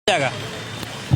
जाएगा।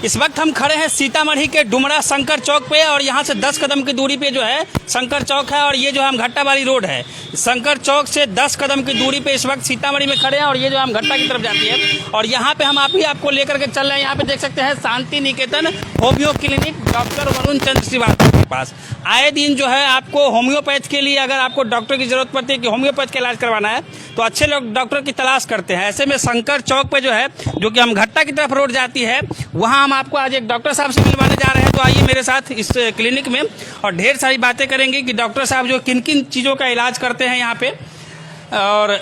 इस वक्त हम खड़े हैं सीतामढ़ी के डुमरा शंकर चौक पे और यहाँ से 10 कदम की दूरी पे जो है शंकर चौक है और ये जो हम घट्टा वाली रोड है। शंकर चौक से 10 कदम की दूरी पे इस वक्त सीतामढ़ी में खड़े हैं और ये जो हम घट्टा की तरफ जाती है और यहाँ पे हम आपको लेकर के चल रहे हैं। यहाँ पे देख सकते हैं Shanti Niketan homeo clinic doctor Varun Chandra Srivastava के पास। आए दिन जो है आपको होम्योपैथ के लिए अगर आपको डॉक्टर की जरूरत पड़ती है कि होम्योपैथ का इलाज करवाना है तो अच्छे लोग डॉक्टर की तलाश करते हैं। ऐसे में शंकर चौक पे जो है जो कि हम घट्टा की तरफ रोड जाती है वहाँ हम आपको आज एक डॉक्टर साहब से मिलवाने जा रहे हैं। तो आइए मेरे साथ इस क्लिनिक में और ढेर सारी बातें करेंगे कि डॉक्टर साहब जो किन किन चीज़ों का इलाज करते हैं यहाँ पे और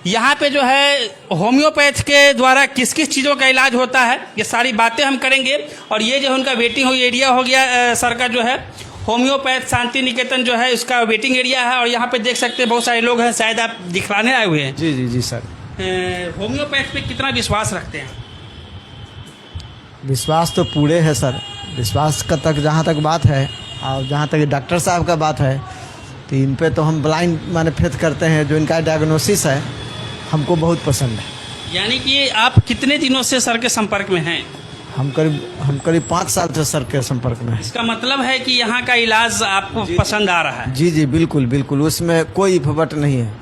यहाँ पे जो है होम्योपैथ के द्वारा किस किस चीज़ों का इलाज होता है ये सारी बातें हम करेंगे। और ये जो उनका वेटिंग हुई एरिया हो गया सर का जो है होम्योपैथ शांति निकेतन जो है उसका वेटिंग एरिया है और यहाँ पे देख सकते हैं बहुत सारे लोग हैं, शायद आप दिखलाने आए हुए हैं। जी जी जी सर। होम्योपैथ पे कितना विश्वास रखते हैं? विश्वास तो पूरे है सर। विश्वास का तक जहाँ तक बात है और जहाँ तक डॉक्टर साहब का बात है तो इन पे तो हम ब्लाइंड माने फेथ करते हैं। जो इनका डायग्नोसिस है हमको बहुत पसंद है। यानी कि आप कितने दिनों से सर के संपर्क में हैं? हम करीब 5 साल से सर के संपर्क में है। इसका मतलब है कि यहाँ का इलाज आपको पसंद आ रहा है? जी जी बिल्कुल बिल्कुल, उसमें कोई फबट नहीं है।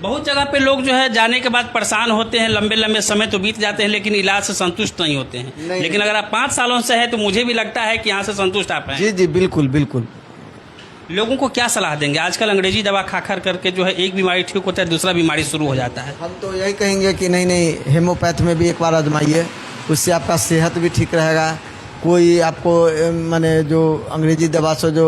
बहुत जगह पे लोग जो है जाने के बाद परेशान होते हैं, लंबे लंबे समय तो बीत जाते हैं लेकिन इलाज से संतुष्ट नहीं होते हैं। लेकिन अगर आप 5 सालों से है तो मुझे भी लगता है कि यहाँ से संतुष्ट आप हैं। जी जी बिल्कुल बिल्कुल। लोगों को क्या सलाह देंगे? आजकल अंग्रेजी दवा खा खा करके जो है एक बीमारी ठीक होता है दूसरा बीमारी शुरू हो जाता है। हम तो यही कहेंगे कि नहीं हेमोपैथ में भी एक बार आजमाइए, उससे आपका सेहत भी ठीक रहेगा। कोई आपको माने जो अंग्रेजी दवा से जो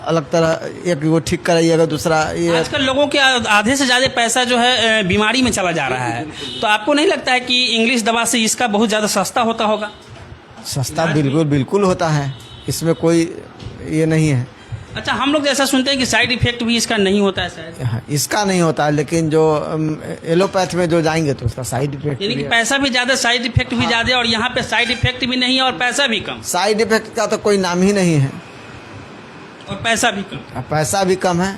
अलग तरह एक वो ठीक कराइएगा दूसरा ये। आजकल लोगों के आधे से ज़्यादा पैसा जो है बीमारी में चला जा रहा है, तो आपको नहीं लगता है कि इंग्लिश दवा से इसका बहुत ज़्यादा सस्ता होता होगा? सस्ता बिल्कुल बिल्कुल होता है, इसमें कोई ये नहीं है। अच्छा, हम लोग जैसा सुनते हैं कि साइड इफेक्ट भी इसका नहीं होता है शायद? हाँ, इसका नहीं होता है, लेकिन जो एलोपैथ में जो जाएंगे तो उसका साइड इफेक्ट यानी कि पैसा भी ज़्यादा साइड इफेक्ट भी ज़्यादा और यहाँ पे साइड इफेक्ट भी नहीं है और पैसा भी कम। साइड इफेक्ट का तो कोई नाम ही नहीं है और पैसा भी कम। पैसा भी कम है।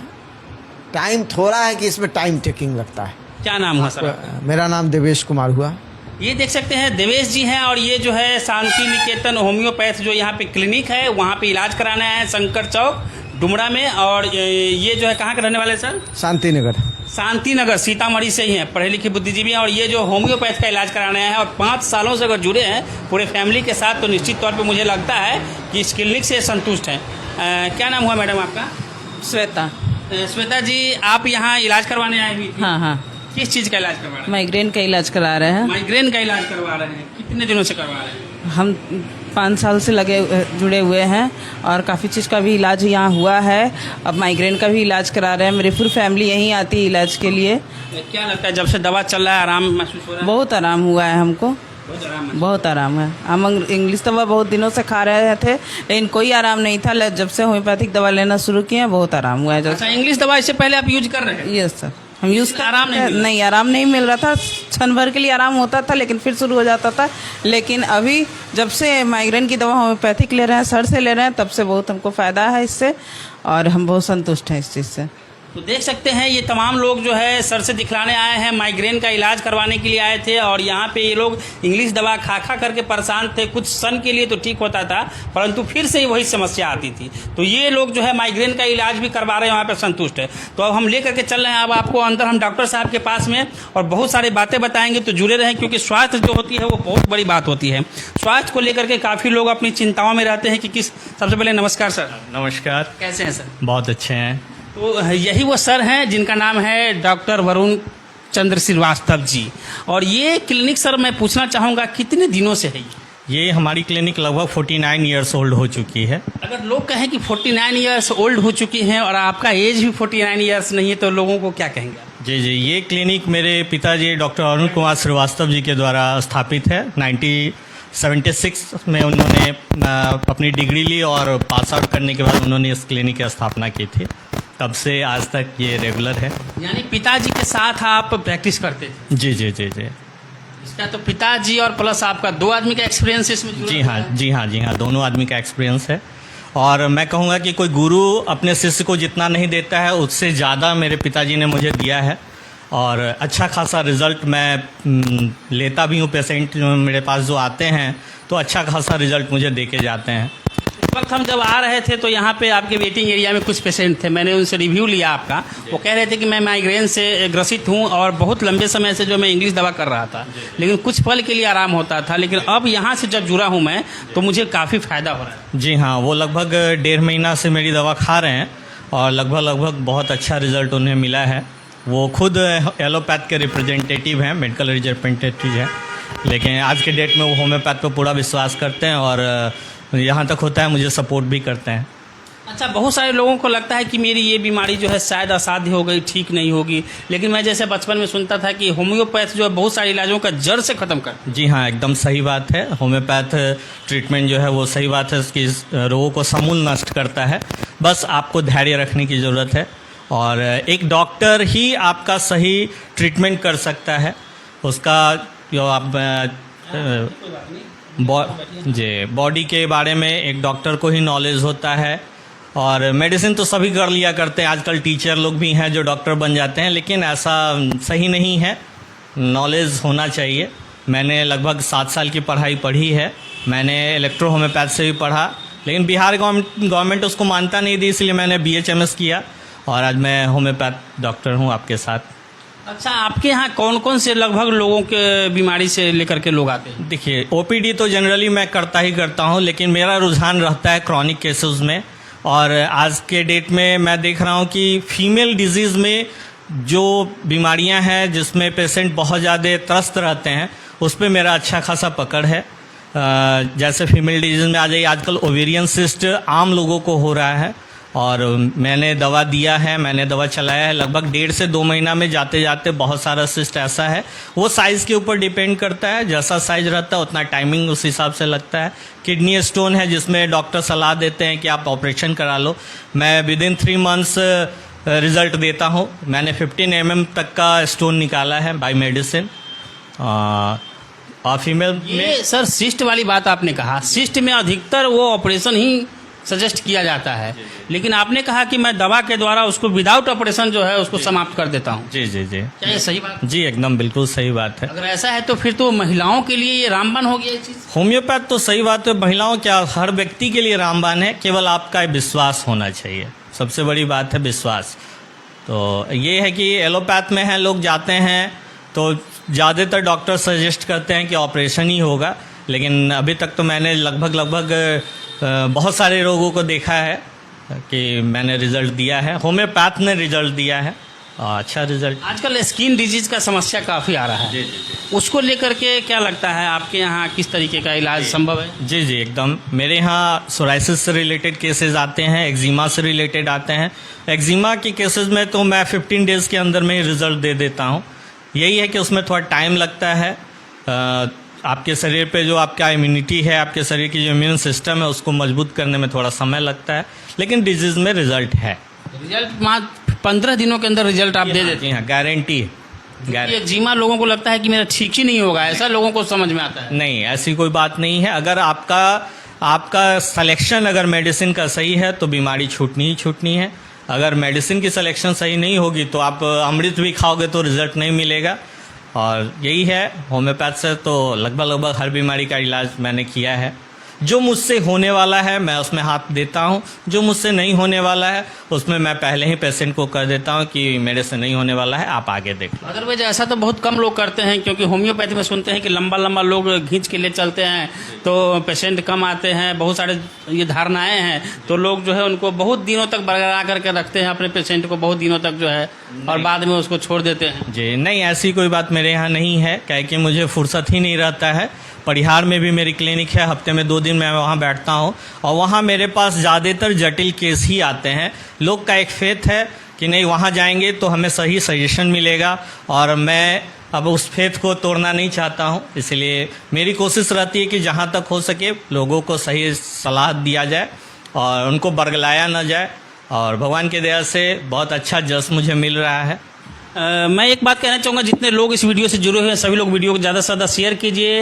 टाइम थोड़ा है कि इसमें टाइम टेकिंग लगता है। क्या नाम हुआ सर आपका? मेरा नाम देवेश कुमार हुआ। ये देख सकते हैं देवेश जी हैं और ये जो है शांति निकेतन होम्योपैथ जो यहाँ पे क्लिनिक है वहाँ पे इलाज कराना है शंकर चौक डुमरा में। और ये जो है कहाँ के रहने वाले सर? शांति नगर। शांति नगर सीतामढ़ी से ही हैं, पढ़े लिखे बुद्धिजीवी हैं और ये जो होम्योपैथ का इलाज कराना है और 5 सालों से अगर जुड़े हैं पूरे फैमिली के साथ तो निश्चित तौर पे मुझे लगता है कि इस क्लिनिक से संतुष्ट हैं। क्या नाम हुआ मैडम आपका? श्वेता। श्वेता जी, आप यहाँ इलाज करवाने आए हुई थी? हाँ हाँ। किस चीज़ का इलाज करवा रहे हैं? माइग्रेन का इलाज करा रहे हैं। माइग्रेन का इलाज करवा रहे हैं? कितने दिनों से करवा रहे हैं? हम 5 साल से जुड़े हुए हैं और काफ़ी चीज़ का भी इलाज यहाँ हुआ है। अब माइग्रेन का भी इलाज करा रहे हैं। मेरी पूरी फैमिली यहीं आती है इलाज के लिए। क्या लगता है जब से दवा चल रहा है आराम महसूस हो रहा है? बहुत आराम हुआ है हमको। बहुत आराम है। हम इंग्लिश दवा बहुत दिनों से खा रहे थे लेकिन कोई आराम नहीं था। जब से होम्योपैथिक दवा लेना शुरू किए बहुत आराम हुआ है। अच्छा, इंग्लिश दवा इससे पहले आप यूज कर रहे हैं? यस सर, हम यूज़ कर आराम नहीं आराम नहीं मिल रहा था। क्षण भर के लिए आराम होता था लेकिन फिर शुरू हो जाता था। लेकिन अभी जब से माइग्रेन की दवा होम्योपैथिक ले रहे हैं, सर से ले रहे हैं, तब से बहुत हमको फ़ायदा है इससे और हम बहुत संतुष्ट हैं इस चीज़ से। तो देख सकते हैं ये तमाम लोग जो है सर से दिखलाने आए हैं, माइग्रेन का इलाज करवाने के लिए आए थे और यहाँ पे ये लोग इंग्लिश दवा खा खा करके परेशान थे। कुछ सन के लिए तो ठीक होता था परंतु फिर से वही समस्या आती थी। तो ये लोग जो है माइग्रेन का इलाज भी करवा रहे हैं, वहाँ पे संतुष्ट है। तो अब हम ले करके चल रहे हैं अब आपको अंदर हम डॉक्टर साहब के पास में और बहुत सारी बातें बताएंगे। तो जुड़े रहें क्योंकि स्वास्थ्य जो होती है वो बहुत बड़ी बात होती है। स्वास्थ्य को लेकर के काफ़ी लोग अपनी चिंताओं में रहते हैं कि किस। सबसे पहले नमस्कार सर। नमस्कार। कैसे हैं सर? बहुत अच्छे हैं। तो यही वो सर हैं जिनका नाम है डॉक्टर वरुण चंद्र श्रीवास्तव जी। और ये क्लिनिक सर मैं पूछना चाहूँगा कितने दिनों से है ये हमारी क्लिनिक लगभग 49 ईयर्स ओल्ड हो चुकी है। अगर लोग कहें कि 49 ईयर्स ओल्ड हो चुकी हैं और आपका एज भी 49 ईयर्स नहीं है तो लोगों को क्या कहेंगे? जी जी, ये क्लिनिक मेरे पिताजी डॉक्टर अरुण कुमार श्रीवास्तव जी के द्वारा स्थापित है। 1976 में उन्होंने अपनी डिग्री ली और पास आउट करने के बाद उन्होंने इस क्लिनिक की स्थापना की थी। तब से आज तक ये रेगुलर है। यानी पिताजी के साथ आप प्रैक्टिस करते थे? जी जी जी जी। इसका तो पिताजी और प्लस आपका 2 आदमी का एक्सपीरियंस इसमें? जी हाँ जी हाँ जी हाँ, दोनों आदमी का एक्सपीरियंस है। और मैं कहूँगा कि कोई गुरु अपने शिष्य को जितना नहीं देता है उससे ज़्यादा मेरे पिताजी ने मुझे दिया है और अच्छा खासा रिज़ल्ट मैं लेता भी हूँ। पेशेंट जो मेरे पास जो आते हैं तो अच्छा खासा रिज़ल्ट मुझे दे के जाते हैं। इस वक्त हम जब आ रहे थे तो यहाँ पे आपके वेटिंग एरिया में कुछ पेशेंट थे, मैंने उनसे रिव्यू लिया आपका। वो कह रहे थे कि मैं माइग्रेन से ग्रसित हूँ और बहुत लंबे समय से जो मैं इंग्लिश दवा कर रहा था, लेकिन कुछ पल के लिए आराम होता था, लेकिन अब यहाँ से जब जुड़ा हूँ मैं तो मुझे काफ़ी फ़ायदा हो रहा है। जी हाँ, वो लगभग 1.5 महीना से मेरी दवा खा रहे हैं और लगभग बहुत अच्छा रिज़ल्ट उन्हें मिला है। वो खुद एलोपैथ के रिप्रेजेंटेटिव हैं, मेडिकल रिप्रेजेंटेटिव हैं, लेकिन आज के डेट में वो होम्योपैथ पर पूरा विश्वास करते हैं और यहाँ तक होता है मुझे सपोर्ट भी करते हैं। अच्छा, बहुत सारे लोगों को लगता है कि मेरी ये बीमारी जो है शायद असाध्य हो गई, ठीक नहीं होगी, लेकिन मैं जैसे बचपन में सुनता था कि होम्योपैथ जो है बहुत सारे इलाजों का जड़ से ख़त्म कर। जी हाँ, एकदम सही बात है। होम्योपैथ ट्रीटमेंट जो है वो सही बात है, इसकी रोगों को समूल नष्ट करता है। बस आपको धैर्य रखने की ज़रूरत है और एक डॉक्टर ही आपका सही ट्रीटमेंट कर सकता है। उसका जो आप बॉडी के बारे में एक डॉक्टर को ही नॉलेज होता है। और मेडिसिन तो सभी कर लिया करते हैं, आजकल टीचर लोग भी हैं जो डॉक्टर बन जाते हैं, लेकिन ऐसा सही नहीं है। नॉलेज होना चाहिए। मैंने लगभग 7 साल की पढ़ाई पढ़ी है। मैंने इलेक्ट्रो होम्योपैथ से भी पढ़ा, लेकिन बिहार गवर्नमेंट उसको मानता नहीं थी, इसलिए मैंने BHMS किया और आज मैं होम्योपैथ डॉक्टर हूँ आपके साथ। अच्छा, आपके यहाँ कौन कौन से लगभग लोगों के बीमारी से लेकर के लोग आते हैं? देखिए, OPD तो जनरली मैं करता ही करता हूँ, लेकिन मेरा रुझान रहता है क्रॉनिक केसेस में। और आज के डेट में मैं देख रहा हूँ कि फीमेल डिजीज़ में जो बीमारियाँ हैं जिसमें पेशेंट बहुत ज़्यादा त्रस्त रहते हैं, उस पर मेरा अच्छा खासा पकड़ है। जैसे फीमेल डिजीज़ में आ जाइए, आजकल ओवेरियन सिस्ट आम लोगों को हो रहा है और मैंने दवा दिया है, मैंने दवा चलाया है। लगभग 1.5 से 2 महीना में जाते जाते बहुत सारा सिस्ट ऐसा है, वो साइज़ के ऊपर डिपेंड करता है, जैसा साइज रहता है उतना टाइमिंग उस हिसाब से लगता है। किडनी स्टोन है जिसमें डॉक्टर सलाह देते हैं कि आप ऑपरेशन करा लो। मैं विदिन 3 मंथ्स रिज़ल्ट देता हूँ। मैंने 15 mm तक का स्टोन निकाला है बाय मेडिसिन। और फीमेल ये सर सिस्ट वाली बात आपने कहा, सिस्ट में अधिकतर वो ऑपरेशन ही सजेस्ट किया जाता है, लेकिन आपने कहा कि मैं दवा के द्वारा उसको विदाउट ऑपरेशन जो है उसको समाप्त कर देता हूँ। जी जी जी, क्या ये सही बात? जी एकदम बिल्कुल सही बात है। अगर ऐसा है तो फिर तो महिलाओं के लिए ये रामबाण हो गया ये चीज़। होम्योपैथ तो सही बात है, महिलाओं क्या हर व्यक्ति के लिए रामबाण है, केवल आपका विश्वास होना चाहिए। सबसे बड़ी बात है विश्वास। तो ये है कि एलोपैथ में है, लोग जाते हैं तो ज़्यादातर डॉक्टर सजेस्ट करते हैं कि ऑपरेशन ही होगा, लेकिन अभी तक तो मैंने लगभग बहुत सारे रोगों को देखा है कि मैंने रिज़ल्ट दिया है, होम्योपैथ ने रिज़ल्ट दिया है, अच्छा रिज़ल्ट। आजकल स्किन डिजीज का समस्या काफ़ी आ रहा है, जी जी, उसको लेकर के क्या लगता है आपके यहाँ किस तरीके का इलाज संभव है? जी जी एकदम। मेरे यहाँ सोराइसिस से रिलेटेड केसेस आते हैं, एक्जिमा से रिलेटेड आते हैं। एक्जिमा के केसेस में तो मैं 15 डेज़ के अंदर में ही रिज़ल्ट दे देता हूँ। यही है कि उसमें थोड़ा टाइम लगता है। आपके शरीर पे जो आपका इम्यूनिटी है, आपके शरीर की जो इम्यून सिस्टम है, उसको मजबूत करने में थोड़ा समय लगता है, लेकिन डिजीज़ में रिजल्ट है। रिजल्ट मात्र 15 दिनों के अंदर रिजल्ट आप दे देते हैं? हाँ, गारंटी है। एक्जिमा लोगों को लगता है कि मेरा ठीक ही नहीं होगा, ऐसा लोगों को समझ में आता है? नहीं, ऐसी कोई बात नहीं है। अगर आपका सिलेक्शन अगर मेडिसिन का सही है तो बीमारी छूटनी ही छूटनी है। अगर मेडिसिन की सिलेक्शन सही नहीं होगी तो आप अमृत भी खाओगे तो रिजल्ट नहीं मिलेगा। और यही है, होम्योपैथ से तो लगभग हर बीमारी का इलाज मैंने किया है। जो मुझसे होने वाला है मैं उसमें हाथ देता हूँ, जो मुझसे नहीं होने वाला है उसमें मैं पहले ही पेशेंट को कर देता हूँ कि मेरे से नहीं होने वाला है, आप आगे देख लो। अदरवाइज ऐसा तो बहुत कम लोग करते हैं, क्योंकि होम्योपैथी में सुनते हैं कि लंबा लोग खींच के ले चलते हैं तो पेशेंट कम आते हैं, बहुत सारे ये धारणाएं हैं, तो लोग जो है उनको बहुत दिनों तक बरकरार करके रखते हैं अपने पेशेंट को, बहुत दिनों तक जो है, और बाद में उसको छोड़ देते हैं। जी नहीं, ऐसी कोई बात मेरे यहाँ नहीं है, क्या कि मुझे फुर्सत ही नहीं रहता है। परिहार में भी मेरी क्लिनिक है, हफ्ते में 2 दिन मैं वहाँ बैठता हूँ और वहाँ मेरे पास ज़्यादातर जटिल केस ही आते हैं। लोग का एक फेथ है कि नहीं, वहाँ जाएंगे तो हमें सही सजेशन मिलेगा, और मैं अब उस फेथ को तोड़ना नहीं चाहता हूँ। इसलिए मेरी कोशिश रहती है कि जहाँ तक हो सके लोगों को सही सलाह दिया जाए और उनको बरगलाया ना जाए, और भगवान की दया से बहुत अच्छा जस मुझे मिल रहा है। मैं एक बात कहना चाहूँगा, जितने लोग इस वीडियो से जुड़े हुए हैं सभी लोग वीडियो को ज़्यादा से ज़्यादा शेयर कीजिए।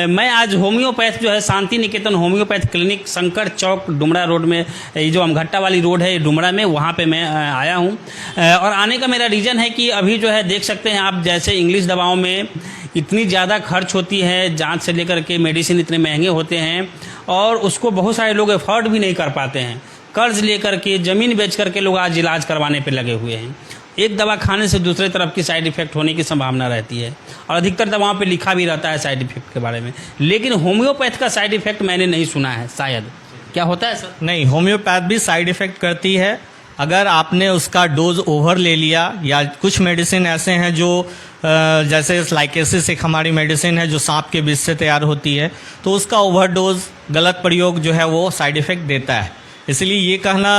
मैं आज होम्योपैथ जो है शांति निकेतन होम्योपैथ क्लिनिक शंकर चौक डुमरा रोड में, ये जो अमघट्टा वाली रोड है डुमरा में, वहाँ पे मैं आया हूँ। और आने का मेरा रीज़न है कि अभी जो है देख सकते हैं आप, जैसे इंग्लिश दवाओं में इतनी ज़्यादा खर्च होती है, जाँच से लेकर के मेडिसिन इतने महंगे होते हैं और उसको बहुत सारे लोग अफोर्ड भी नहीं कर पाते हैं। कर्ज लेकर के, ज़मीन बेच करके लोग आज इलाज करवाने पे लगे हुए हैं। एक दवा खाने से दूसरे तरफ की साइड इफ़ेक्ट होने की संभावना रहती है और अधिकतर दवाओं पे लिखा भी रहता है साइड इफ़ेक्ट के बारे में, लेकिन होम्योपैथ का साइड इफ़ेक्ट मैंने नहीं सुना है। शायद क्या होता है सर? नहीं, होम्योपैथ भी साइड इफ़ेक्ट करती है अगर आपने उसका डोज ओवर ले लिया, या कुछ मेडिसिन ऐसे हैं जो जैसे लाइकेसिस एक हमारी मेडिसिन है जो सांप के विष से तैयार होती है, तो उसका ओवरडोज, गलत प्रयोग जो है वो साइड इफ़ेक्ट देता है। इसलिए ये कहना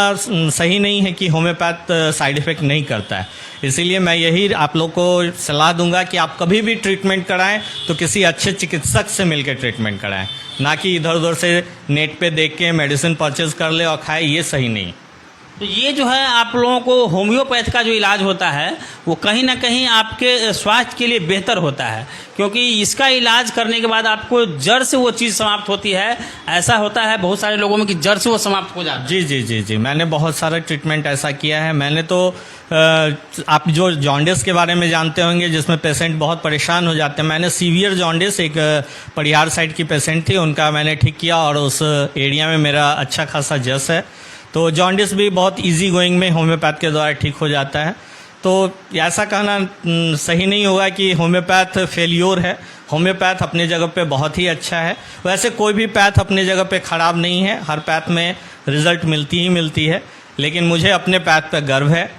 सही नहीं है कि होम्योपैथ साइड इफ़ेक्ट नहीं करता है। इसीलिए मैं यही आप लोग को सलाह दूंगा कि आप कभी भी ट्रीटमेंट कराएं तो किसी अच्छे चिकित्सक से मिलकर ट्रीटमेंट कराएं, ना कि इधर उधर से नेट पे देख के मेडिसिन परचेज कर ले और खाए, ये सही नहीं। तो ये जो है आप लोगों को होम्योपैथ का जो इलाज होता है वो कहीं ना कहीं आपके स्वास्थ्य के लिए बेहतर होता है, क्योंकि इसका इलाज करने के बाद आपको जड़ से वो चीज़ समाप्त होती है। ऐसा होता है बहुत सारे लोगों में कि जड़ से वो समाप्त हो जाता है। जी जी जी जी, मैंने बहुत सारा ट्रीटमेंट ऐसा किया है। मैंने तो आप जो जॉन्डिस के बारे में जानते होंगे जिसमें पेशेंट बहुत परेशान हो जाते हैं, मैंने सीवियर जॉन्डिस, एक परिहार साइड की पेशेंट थी, उनका मैंने ठीक किया और उस एरिया में मेरा अच्छा खासा जस है। तो जॉन्डिस भी बहुत इजी गोइंग में होम्योपैथ के द्वारा ठीक हो जाता है। तो ऐसा कहना सही नहीं होगा कि होम्योपैथ फेल्योर है। होम्योपैथ अपने जगह पे बहुत ही अच्छा है। वैसे कोई भी पैथ अपने जगह पे ख़राब नहीं है, हर पैथ में रिज़ल्ट मिलती ही मिलती है, लेकिन मुझे अपने पैथ पे गर्व है।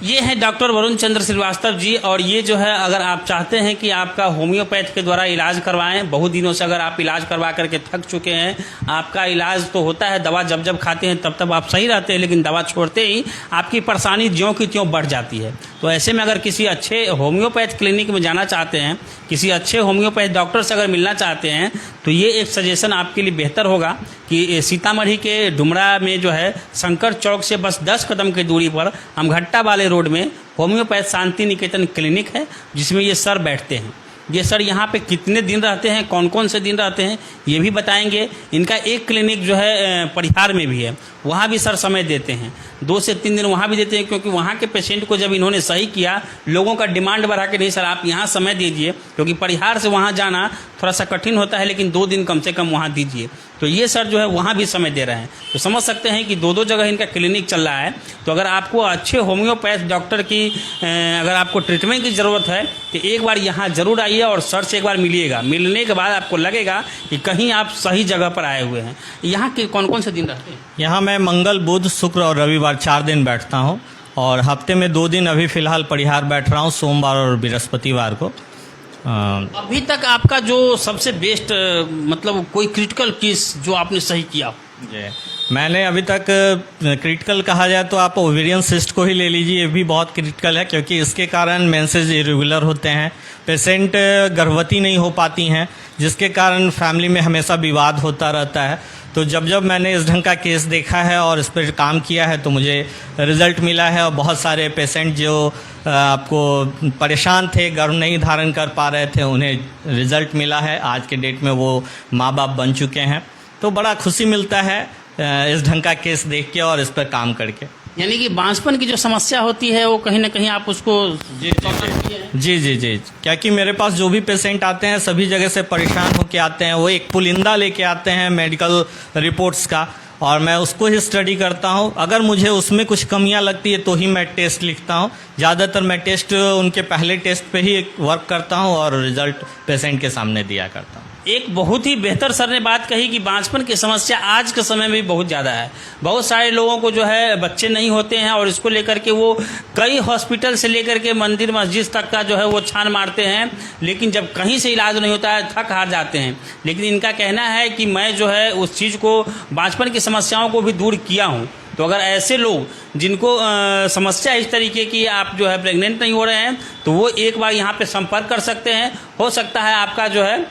ये है डॉक्टर वरुण चंद्र श्रीवास्तव जी, और ये जो है अगर आप चाहते हैं कि आपका होम्योपैथ के द्वारा इलाज करवाएं, बहुत दिनों से अगर आप इलाज करवा करके थक चुके हैं, आपका इलाज तो होता है, दवा जब जब खाते हैं तब तब आप सही रहते हैं, लेकिन दवा छोड़ते ही आपकी परेशानी ज्यों की त्यों बढ़ जाती है। तो ऐसे में अगर किसी अच्छे होम्योपैथ क्लिनिक में जाना चाहते हैं, किसी अच्छे होम्योपैथ डॉक्टर से अगर मिलना चाहते हैं, तो ये एक सजेशन आपके लिए बेहतर होगा कि सीतामढ़ी के डुमरा में जो है शंकर चौक से बस 10 कदम की दूरी पर अमघट्टा वाले रोड में होम्योपैथ शांति निकेतन क्लिनिक है, जिसमें ये सर बैठते हैं। ये सर यहाँ पे कितने दिन रहते हैं, कौन कौन से दिन रहते हैं, ये भी बताएंगे। इनका एक क्लिनिक जो है परिहार में भी है, वहाँ भी सर समय देते हैं, 2 से 3 दिन वहाँ भी देते हैं, क्योंकि वहाँ के पेशेंट को जब इन्होंने सही किया, लोगों का डिमांड बढ़ा के नहीं सर आप यहाँ समय दीजिए, क्योंकि परिहार से वहाँ जाना थोड़ा सा कठिन होता है, लेकिन 2 दिन कम से कम वहाँ दीजिए। तो ये सर जो है वहाँ भी समय दे रहे हैं। तो समझ सकते हैं कि 2-2 जगह इनका क्लिनिक चल रहा है। तो अगर आपको अच्छे होम्योपैथ डॉक्टर की अगर आपको ट्रीटमेंट की ज़रूरत है तो एक बार यहाँ ज़रूर आइए और सर से एक बार मिलिएगा। मिलने के बाद आपको लगेगा कि कहीं आप सही जगह पर आए हुए हैं। यहाँ के कौन कौन से दिन रहते हैं? यहाँ मैं मंगल, बुध, शुक्र और रविवार 4 दिन बैठता हूँ, और हफ्ते में 2 दिन अभी फ़िलहाल परिहार बैठ रहा हूँ, सोमवार और बृहस्पतिवार को। अभी तक आपका जो सबसे बेस्ट मतलब कोई क्रिटिकल केस जो आपने सही किया? मैंने अभी तक क्रिटिकल कहा जाए तो आप ओवेरियन सिस्ट को ही ले लीजिए, ये भी बहुत क्रिटिकल है, क्योंकि इसके कारण मेंसेस इरेगुलर होते हैं, पेशेंट गर्भवती नहीं हो पाती हैं, जिसके कारण फैमिली में हमेशा विवाद होता रहता है। तो जब जब मैंने इस ढंग का केस देखा है और इस पर काम किया है तो मुझे रिज़ल्ट मिला है, और बहुत सारे पेशेंट जो आपको परेशान थे, गर्भ नहीं धारण कर पा रहे थे, उन्हें रिज़ल्ट मिला है। आज के डेट में वो माँ बाप बन चुके हैं। तो बड़ा खुशी मिलता है इस ढंग का केस देख के और इस पर काम करके। यानी कि बांझपन की जो समस्या होती है वो कहीं ना कहीं आप उसको जी जी जी, क्योंकि मेरे पास जो भी पेशेंट आते हैं सभी जगह से परेशान होके आते हैं, वो एक पुलिंदा लेके आते हैं मेडिकल रिपोर्ट्स का, और मैं उसको ही स्टडी करता हूँ। अगर मुझे उसमें कुछ कमियां लगती है तो ही मैं टेस्ट लिखता हूँ। ज़्यादातर मैं टेस्ट उनके पहले टेस्ट पे ही वर्क करता हूँ और रिजल्ट पेशेंट के सामने दिया करता हूँ। एक बहुत ही बेहतर सर ने बात कही कि बांझपन की समस्या आज के समय में भी बहुत ज़्यादा है। बहुत सारे लोगों को जो है बच्चे नहीं होते हैं, और इसको लेकर के वो कई हॉस्पिटल से लेकर के मंदिर मस्जिद तक का जो है वो छान मारते हैं, लेकिन जब कहीं से इलाज नहीं होता है थक हार जाते हैं। लेकिन इनका कहना है कि मैं जो है उस चीज़ को, बांझपन की समस्याओं को भी दूर किया हूँ। तो अगर ऐसे लोग जिनको समस्या इस तरीके की, आप जो है प्रेग्नेंट नहीं हो रहे हैं, तो वो एक बार यहाँ पे संपर्क कर सकते हैं। हो सकता है आपका जो है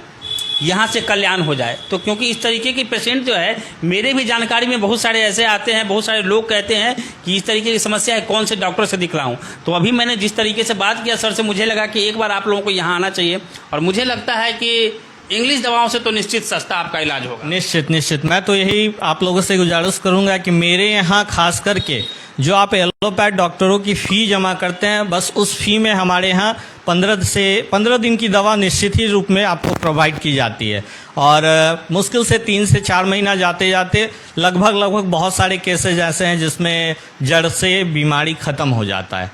यहाँ से कल्याण हो जाए। तो क्योंकि इस तरीके की पेशेंट जो है मेरे भी जानकारी में बहुत सारे ऐसे आते हैं, बहुत सारे लोग कहते हैं कि इस तरीके की समस्या है, कौन से डॉक्टर से दिखलाऊं। तो अभी मैंने जिस तरीके से बात किया सर से, मुझे लगा कि एक बार आप लोगों को यहाँ आना चाहिए, और मुझे लगता है कि इंग्लिश दवाओं से तो निश्चित सस्ता आपका इलाज होगा। निश्चित मैं तो यही आप लोगों से गुजारिश करूंगा कि मेरे यहाँ खास करके जो आप एलोपैथ डॉक्टरों की फ़ी जमा करते हैं, बस उस फी में हमारे यहाँ 15 दिन की दवा निश्चित ही रूप में आपको प्रोवाइड की जाती है। और मुश्किल से 3 से 4 महीना जाते जाते लगभग बहुत सारे केसेज ऐसे हैं जिसमें जड़ से बीमारी ख़त्म हो जाता है।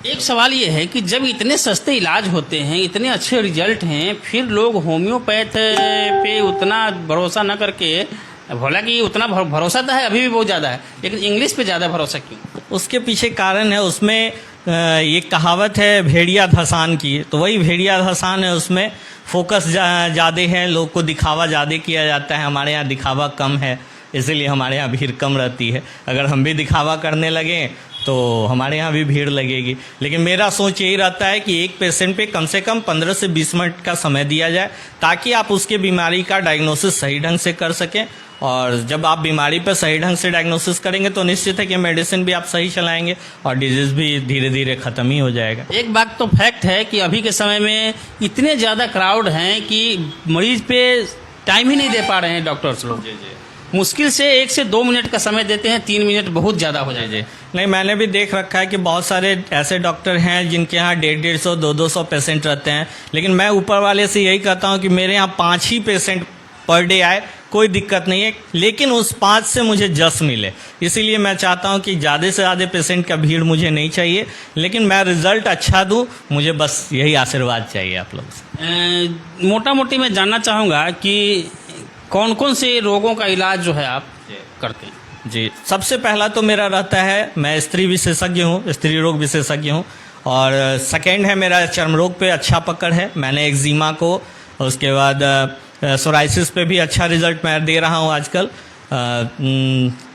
एक सवाल ये है कि जब इतने सस्ते इलाज होते हैं, इतने अच्छे रिजल्ट हैं, फिर लोग होम्योपैथ पे उतना भरोसा न करके, भला कि उतना भरोसा तो है अभी भी बहुत ज़्यादा है, लेकिन इंग्लिश पे ज़्यादा भरोसा क्यों? उसके पीछे कारण है, उसमें ये कहावत है भेड़िया धसान की, तो वही भेड़िया धसान है। उसमें फोकस ज़्यादा है, लोग को दिखावा ज़्यादा किया जाता है। हमारे यहाँ दिखावा कम है, इसीलिए हमारे यहाँ भीड़ कम रहती है। अगर हम भी दिखावा करने लगें तो हमारे यहाँ भी भीड़ लगेगी। लेकिन मेरा सोच यही रहता है कि एक पेशेंट पे कम से कम 15 से 20 मिनट का समय दिया जाए, ताकि आप उसके बीमारी का डायग्नोसिस सही ढंग से कर सकें। और जब आप बीमारी पर सही ढंग से डायग्नोसिस करेंगे तो निश्चित है कि मेडिसिन भी आप सही चलाएंगे और डिजीज़ भी धीरे धीरे ख़त्म ही हो जाएगा। एक बात तो फैक्ट है कि अभी के समय में इतने ज़्यादा क्राउड हैं कि मरीज पे टाइम ही नहीं दे पा रहे हैं डॉक्टर्स लोग। मुश्किल से 1 से 2 मिनट का समय देते हैं, 3 मिनट बहुत ज़्यादा हो जाए। नहीं, मैंने भी देख रखा है कि बहुत सारे ऐसे डॉक्टर हैं जिनके यहाँ 150, 200 पेशेंट रहते हैं। लेकिन मैं ऊपर वाले से यही कहता हूँ कि मेरे यहाँ 5 ही पेशेंट पर डे आए, कोई दिक्कत नहीं है, लेकिन उस 5 से मुझे जस मिले। इसीलिए मैं चाहता हूँ कि ज़्यादा से ज़्यादा पेशेंट का भीड़ मुझे नहीं चाहिए, लेकिन मैं रिज़ल्ट अच्छा दूँ, मुझे बस यही आशीर्वाद चाहिए आप लोगों से। मोटा मोटी मैं जानना चाहूँगा कि कौन कौन से रोगों का इलाज जो है आप करते हैं? जी, सबसे पहला तो मेरा रहता है, मैं स्त्री विशेषज्ञ हूँ, स्त्री रोग विशेषज्ञ हूँ। और सेकेंड है मेरा चर्म रोग पे अच्छा पकड़ है, मैंने एक्जिमा को, उसके बाद सोराइसिस पे भी अच्छा रिजल्ट मैं दे रहा हूँ आजकल।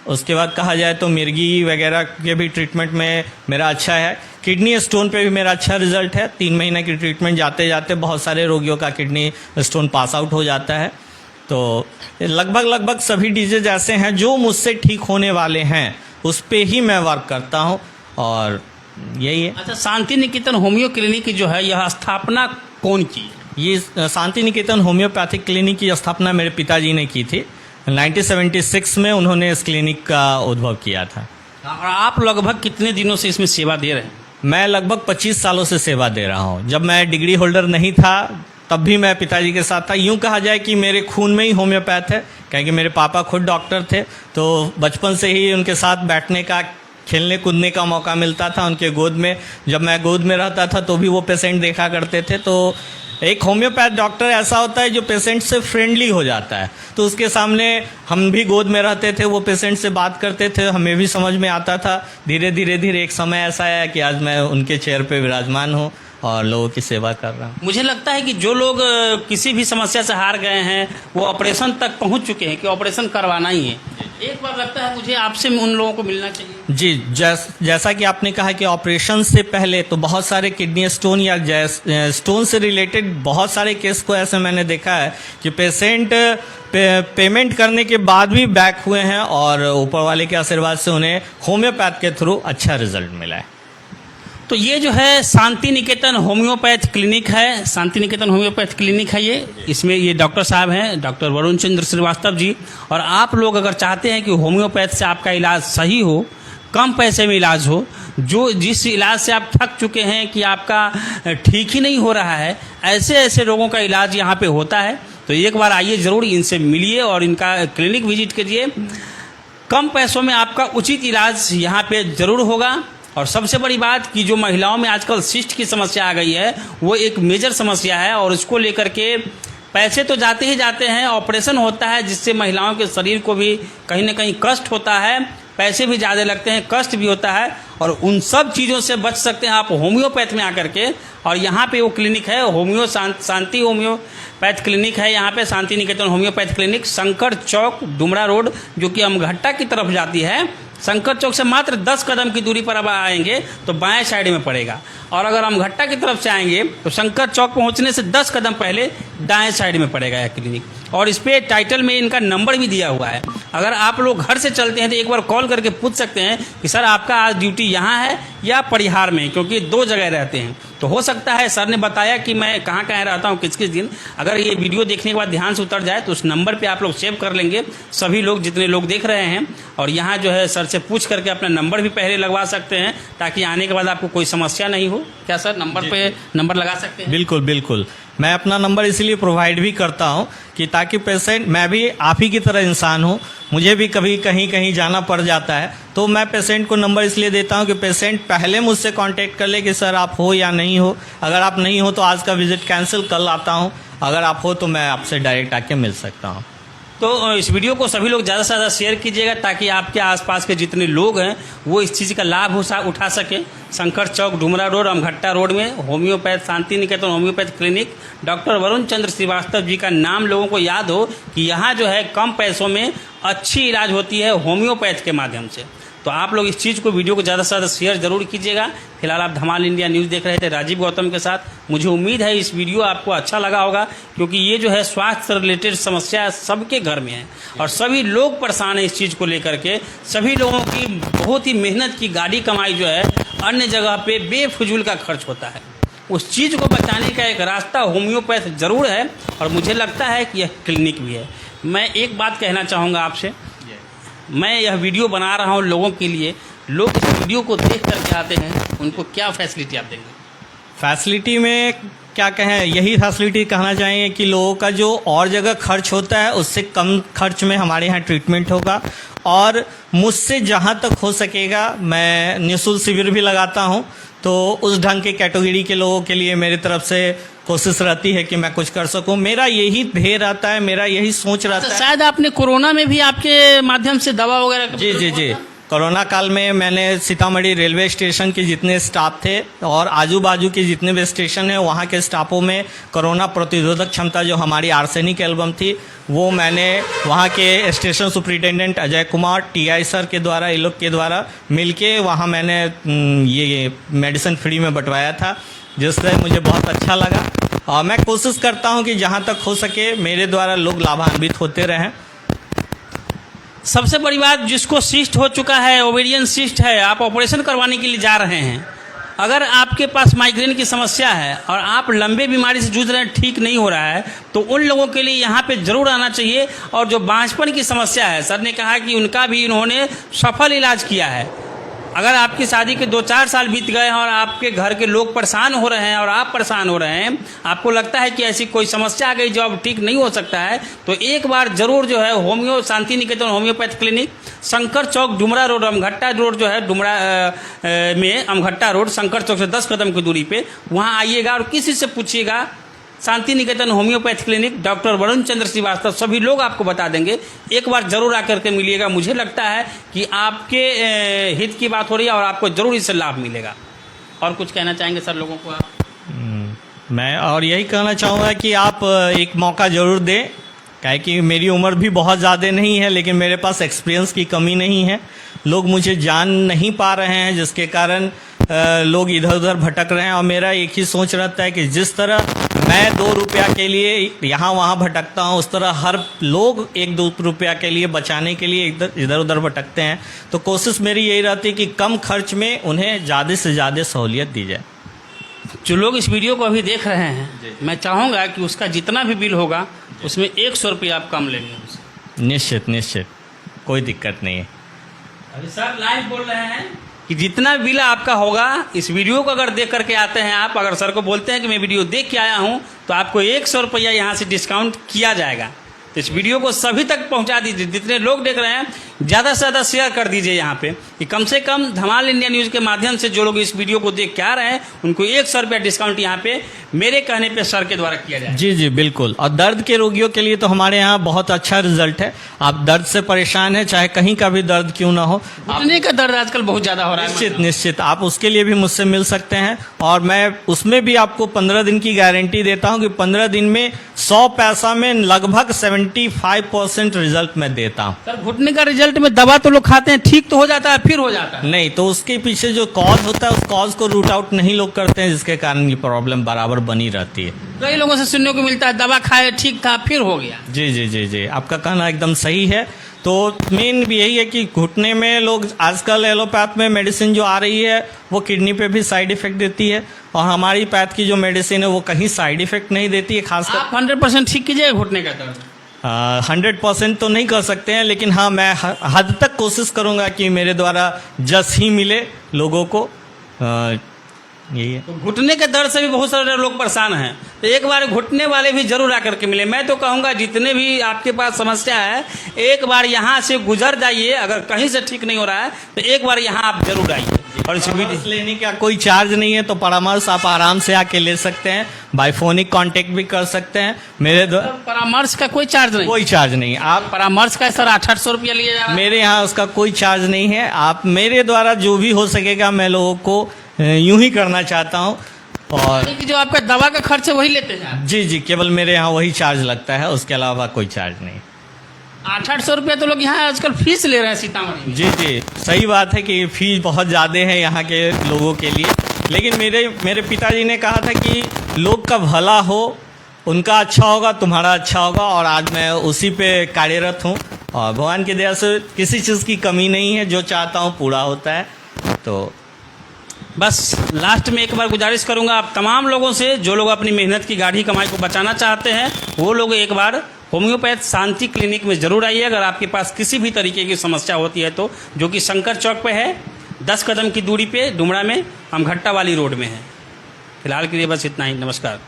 उसके बाद कहा जाए तो मिर्गी वगैरह के भी ट्रीटमेंट में मेरा अच्छा है। किडनी स्टोन पे भी मेरा अच्छा रिजल्ट है। 3 महीने की ट्रीटमेंट जाते जाते बहुत सारे रोगियों का किडनी स्टोन पास आउट हो जाता है। तो लगभग सभी डिजीज ऐसे हैं जो मुझसे ठीक होने वाले हैं, उस पे ही मैं वर्क करता हूँ, और यही है। अच्छा, शांति निकेतन होम्यो क्लिनिक जो है, यह स्थापना कौन की? ये शांति निकेतन होम्योपैथिक क्लिनिक की स्थापना मेरे पिताजी ने की थी। 1976 में उन्होंने इस क्लिनिक का उद्भव किया था। और आप लगभग कितने दिनों से इसमें सेवा दे रहे हैं? मैं लगभग 25 सालों से सेवा दे रहा हूँ। जब मैं डिग्री होल्डर नहीं था तब भी मैं पिताजी के साथ था। यूँ कहा जाए कि मेरे खून में ही होम्योपैथ है, क्योंकि मेरे पापा खुद डॉक्टर थे। तो बचपन से ही उनके साथ बैठने का, खेलने कूदने का मौका मिलता था उनके गोद में। जब मैं गोद में रहता था तो भी वो पेशेंट देखा करते थे। तो एक होम्योपैथ डॉक्टर ऐसा होता है जो पेशेंट से फ्रेंडली हो जाता है। तो उसके सामने हम भी गोद में रहते थे, वो पेशेंट से बात करते थे, हमें भी समझ में आता था। धीरे धीरे एक समय ऐसा आया कि आज मैं उनके चेयर पे विराजमान हूँ और लोगों की सेवा कर रहा हूँ। मुझे लगता है कि जो लोग किसी भी समस्या से हार गए हैं, वो ऑपरेशन तक पहुँच चुके हैं कि ऑपरेशन करवाना ही है। एक बार लगता है मुझे आपसे उन लोगों को मिलना चाहिए। जी, जैसा कि आपने कहा कि ऑपरेशन से पहले तो बहुत सारे किडनी स्टोन या स्टोन से रिलेटेड बहुत सारे केस को ऐसे मैंने देखा है कि पेशेंट पेमेंट करने के बाद भी बैक हुए हैं, और ऊपर वाले के आशीर्वाद से उन्हें होम्योपैथ के थ्रू अच्छा रिजल्ट मिला है। तो ये जो है शांति निकेतन होम्योपैथ क्लिनिक है, शांति निकेतन होम्योपैथ क्लिनिक है ये। इसमें ये डॉक्टर साहब हैं, डॉक्टर वरुण चंद्र श्रीवास्तव जी। और आप लोग अगर चाहते हैं कि होम्योपैथ से आपका इलाज सही हो, कम पैसे में इलाज हो, जिस इलाज से आप थक चुके हैं कि आपका ठीक ही नहीं हो रहा है, ऐसे रोगों का इलाज यहाँ पे होता है। तो एक बार आइए, ज़रूर इनसे मिलिए और इनका क्लिनिक विजिट कीजिए। कम पैसों में आपका उचित इलाज यहाँ पे ज़रूर होगा। और सबसे बड़ी बात कि जो महिलाओं में आजकल सिस्ट की समस्या आ गई है, वो एक मेजर समस्या है, और उसको लेकर के पैसे तो जाते ही जाते हैं, ऑपरेशन होता है जिससे महिलाओं के शरीर को भी कहीं ना कहीं कष्ट होता है, पैसे भी ज़्यादा लगते हैं, कष्ट भी होता है, और उन सब चीज़ों से बच सकते हैं आप होम्योपैथ में आकर के। और यहाँ पे वो क्लिनिक है, शांति होम्योपैथ क्लिनिक है यहाँ पे, शांति निकेतन होम्योपैथ क्लिनिक, शंकर चौक, डुमरा रोड, जो कि अमघट्टा की तरफ जाती है। शंकर चौक से मात्र 10 कदम की दूरी पर अब आएंगे तो बाएं साइड में पड़ेगा। और अगर हम घट्टा की तरफ से आएंगे तो शंकर चौक पहुंचने से 10 कदम पहले दाएं साइड में पड़ेगा यह क्लिनिक। और इस पे टाइटल में इनका नंबर भी दिया हुआ है। अगर आप लोग घर से चलते हैं तो एक बार कॉल करके पूछ सकते हैं कि सर आपका आज ड्यूटी यहाँ है या परिहार में, क्योंकि 2 जगह रहते हैं। तो हो सकता है सर ने बताया कि मैं कहाँ कहाँ रहता हूँ किस किस दिन, अगर ये वीडियो देखने के बाद ध्यान से उतर जाए तो उस नंबर पे आप लोग सेव कर लेंगे, सभी लोग जितने लोग देख रहे हैं। और यहाँ जो है सर से पूछ करके अपना नंबर भी पहले लगवा सकते हैं ताकि आने के बाद आपको कोई समस्या नहीं हो। क्या सर नंबर पे नंबर लगा सकते हैं? बिल्कुल बिल्कुल, मैं अपना नंबर इसलिए प्रोवाइड भी करता हूं कि ताकि पेशेंट, मैं भी आप ही की तरह इंसान हूं, मुझे भी कभी कहीं कहीं जाना पड़ जाता है, तो मैं पेशेंट को नंबर इसलिए देता हूं कि पेशेंट पहले मुझसे कांटेक्ट कर ले कि सर आप हो या नहीं हो। अगर आप नहीं हो तो आज का विजिट कैंसिल, कल आता हूं। अगर आप हो तो मैं आपसे डायरेक्ट आके मिल सकता हूं। तो इस वीडियो को सभी लोग ज़्यादा से ज़्यादा शेयर कीजिएगा ताकि आपके आसपास के जितने लोग हैं वो इस चीज़ का लाभ उठा सकें। शंकर चौक, डुमरा रोड, अमघट्टा रोड में homeopath, Shanti Niketan homeopath clinic, doctor Varun Chandra Srivastava ji का नाम लोगों को याद हो कि यहाँ जो है कम पैसों में अच्छी इलाज होती है होम्योपैथ के माध्यम से। तो आप लोग इस चीज़ को, वीडियो को ज़्यादा से ज़्यादा शेयर जरूर कीजिएगा। फिलहाल आप धमाल इंडिया न्यूज़ देख रहे थे राजीव गौतम के साथ। मुझे उम्मीद है इस वीडियो आपको अच्छा लगा होगा, क्योंकि ये जो है स्वास्थ्य से रिलेटेड समस्या सबके घर में है और सभी लोग परेशान हैं इस चीज़ को लेकर के। सभी लोगों की बहुत ही मेहनत की गाड़ी कमाई जो है अन्य जगह पे बेफजूल का खर्च होता है। उस चीज़ को बचाने का एक रास्ता होम्योपैथ ज़रूर है और मुझे लगता है कि यह क्लिनिक भी है। मैं एक बात कहना चाहूँगा आपसे, मैं यह वीडियो बना रहा हूँ लोगों के लिए। लोग इस वीडियो को देख करके आते हैं, उनको क्या फैसिलिटी आप देंगे? फैसिलिटी में क्या कहें, यही फैसिलिटी कहना चाहेंगे कि लोगों का जो और जगह खर्च होता है उससे कम खर्च में हमारे यहाँ ट्रीटमेंट होगा। और मुझसे जहाँ तक हो सकेगा मैं निःशुल्क शिविर भी लगाता हूँ, तो उस ढंग के कैटेगरी के लोगों के लिए मेरी तरफ से कोशिश रहती है कि मैं कुछ कर सकूं। मेरा यही ध्येय रहता है, मेरा यही सोच रहता है। शायद आपने कोरोना में भी आपके माध्यम से दवा वगैरह जी जी जी, कोरोना काल में मैंने सीतामढ़ी रेलवे स्टेशन के जितने स्टाफ थे और आजू बाजू के जितने भी स्टेशन हैं वहाँ के स्टाफों में कोरोना प्रतिरोधक क्षमता जो हमारी आर्सेनिक एल्बम थी वो मैंने वहाँ के station superintendent Ajay Kumar TI sir के द्वारा, इन लोग के द्वारा मिलके वहाँ मैंने ये मेडिसिन फ्री में बंटवाया था, जिससे मुझे बहुत अच्छा लगा। और मैं कोशिश करता हूँ कि जहाँ तक हो सके मेरे द्वारा लोग लाभान्वित होते रहें। सबसे बड़ी बात, जिसको सिस्ट हो चुका है, ओवेरियन सिस्ट है, आप ऑपरेशन करवाने के लिए जा रहे हैं, अगर आपके पास माइग्रेन की समस्या है और आप लंबे बीमारी से जूझ रहे हैं, ठीक नहीं हो रहा है, तो उन लोगों के लिए यहाँ पे जरूर आना चाहिए। और जो बांझपन की समस्या है, सर ने कहा कि उनका भी इन्होंने सफल इलाज किया है। अगर आपकी शादी के 2-4 साल बीत गए हैं और आपके घर के लोग परेशान हो रहे हैं और आप परेशान हो रहे हैं, आपको लगता है कि ऐसी कोई समस्या आ गई जो अब ठीक नहीं हो सकता है, तो एक बार जरूर जो है शांति निकेतन होम्योपैथ क्लिनिक, शंकर चौक, डुमरा रोड, अमघट्टा रोड जो है, डुमरा में अमघट्टा रोड, शंकर चौक से 10 कदम की दूरी पे, वहाँ आइएगा और किसी से पूछिएगा Shanti Niketan homeopath clinic, doctor Varun Chandra Srivastava, सभी लोग आपको बता देंगे। एक बार जरूर आकर के मिलिएगा। मुझे लगता है कि आपके हित की बात हो रही है और आपको जरूर इससे लाभ मिलेगा। और कुछ कहना चाहेंगे सर लोगों को आप? मैं और यही कहना चाहूँगा कि आप एक मौका ज़रूर दें, क्या कि मेरी उम्र भी बहुत ज़्यादा नहीं है, लेकिन मेरे पास एक्सपीरियंस की कमी नहीं है। लोग मुझे जान नहीं पा रहे हैं, जिसके कारण लोग इधर उधर भटक रहे हैं। और मेरा एक ही सोच रहता है कि जिस तरह मैं 2 रुपया के लिए यहाँ वहाँ भटकता हूँ, उस तरह हर लोग 1-2 रुपया के लिए बचाने के लिए इधर उधर भटकते हैं। तो कोशिश मेरी यही रहती है कि कम खर्च में उन्हें ज़्यादा से ज़्यादा सहूलियत दी जाए। जो लोग इस वीडियो को अभी देख रहे हैं, मैं चाहूँगा कि उसका जितना भी बिल होगा उसमें 100 रुपया आप कम लेंगे उनसे। निश्चित निश्चित, कोई दिक्कत नहीं है। अभी सर लाइव बोल रहे हैं कि जितना बिल आपका होगा, इस वीडियो को अगर देख करके आते हैं आप, अगर सर को बोलते हैं कि मैं वीडियो देख के आया हूं, तो आपको 100 रुपया यहाँ से डिस्काउंट किया जाएगा। तो इस वीडियो को सभी तक पहुंचा दीजिए। जितने लोग देख रहे हैं ज़्यादा से ज़्यादा शेयर कर दीजिए यहाँ पे, कि कम से कम धमाल इंडिया न्यूज़ के माध्यम से जो लोग इस वीडियो को देख के आ रहे हैं उनको 100 रुपया डिस्काउंट यहाँ पे मेरे कहने पे सर के द्वारा किया जाए। जी जी बिल्कुल। और दर्द के रोगियों के लिए तो हमारे यहाँ बहुत अच्छा रिजल्ट है। आप दर्द से परेशान है, चाहे कहीं का भी दर्द क्यों ना हो, घुटने का दर्द आजकल बहुत ज़्यादा हो रहा है। निश्चित निश्चित आप उसके लिए भी मुझसे मिल सकते हैं। और मैं उसमें भी आपको 15 दिन की गारंटी देता हूँ कि 15 दिन में 100 पैसा में लगभग 75% रिजल्ट मैं देता हूँ। सर घुटने का रिजल्ट में दवा तो लोग खाते हैं, ठीक तो हो जाता है, फिर हो जाता है। नहीं, तो उसके पीछे जो कॉज होता है उस कॉज को रूट आउट नहीं लोग करते हैं, जिसके कारण ये प्रॉब्लम बराबर बनी रहती है। कई लोगों से सुनने को मिलता है दवा खाए ठीक था फिर हो गया। जी जी जी जी, आपका कहना एकदम सही है। तो मेन भी यही है कि घुटने में लोग आजकल एलोपैथ में मेडिसिन जो आ रही है वो किडनी पे भी साइड इफेक्ट देती है, और हमारी पैथ की जो मेडिसिन है वो कहीं साइड इफेक्ट नहीं देती है। खासकर आप 100% ठीक कीजिएगा घुटने का दर्द? 100% तो नहीं कर सकते हैं, लेकिन हाँ मैं हद तक कोशिश करूंगा कि मेरे द्वारा जस ही मिले लोगों को। यही है। तो घुटने के दर्द से भी बहुत सारे लोग परेशान हैं, तो एक बार घुटने वाले भी जरूर आकर के मिले। मैं तो कहूँगा जितने भी आपके पास समस्या है एक बार यहाँ से गुजर जाइए, अगर कहीं से ठीक नहीं हो रहा है तो एक बार यहाँ आप जरूर आइए। और इस परामर्श लेने का कोई चार्ज नहीं है, तो परामर्श आप आराम से आके ले सकते हैं, बाय फोनिक कांटेक्ट भी कर सकते हैं मेरे द्वारा। परामर्श का कोई चार्ज नहीं? कोई चार्ज नहीं। आप परामर्श का सर 800 रुपया लिया जा रहा है। मेरे यहाँ उसका कोई चार्ज नहीं है। आप मेरे द्वारा जो भी हो सकेगा मैं लोगों को यूं ही करना चाहता हूँ। और जो आपका दवा का खर्च है वही लेते हैं? जी जी, केवल मेरे यहाँ वही चार्ज लगता है, उसके अलावा कोई चार्ज नहीं। 800 रुपया तो लोग यहाँ आजकल फीस ले रहे हैं सीतामढ़ी में। जी जी, सही बात है कि फीस बहुत ज़्यादा है यहाँ के लोगों के लिए, लेकिन मेरे पिताजी ने कहा था कि लोग का भला हो, उनका अच्छा होगा, तुम्हारा अच्छा होगा, और आज मैं उसी पे कार्यरत हूँ। और भगवान की दया से किसी चीज़ की कमी नहीं है, जो चाहता हूँ पूरा होता है। तो बस लास्ट में एक बार गुजारिश करूंगा आप तमाम लोगों से, जो लोग अपनी मेहनत की गाढ़ी कमाई को बचाना चाहते हैं वो लोग एक बार होम्योपैथ शांति क्लिनिक में जरूर आइए। अगर आपके पास किसी भी तरीके की समस्या होती है तो, जो कि शंकर चौक पे है, 10 कदम की दूरी पे डुमरा में, हम घट्टा वाली रोड में है। फिलहाल के लिए बस इतना ही। नमस्कार।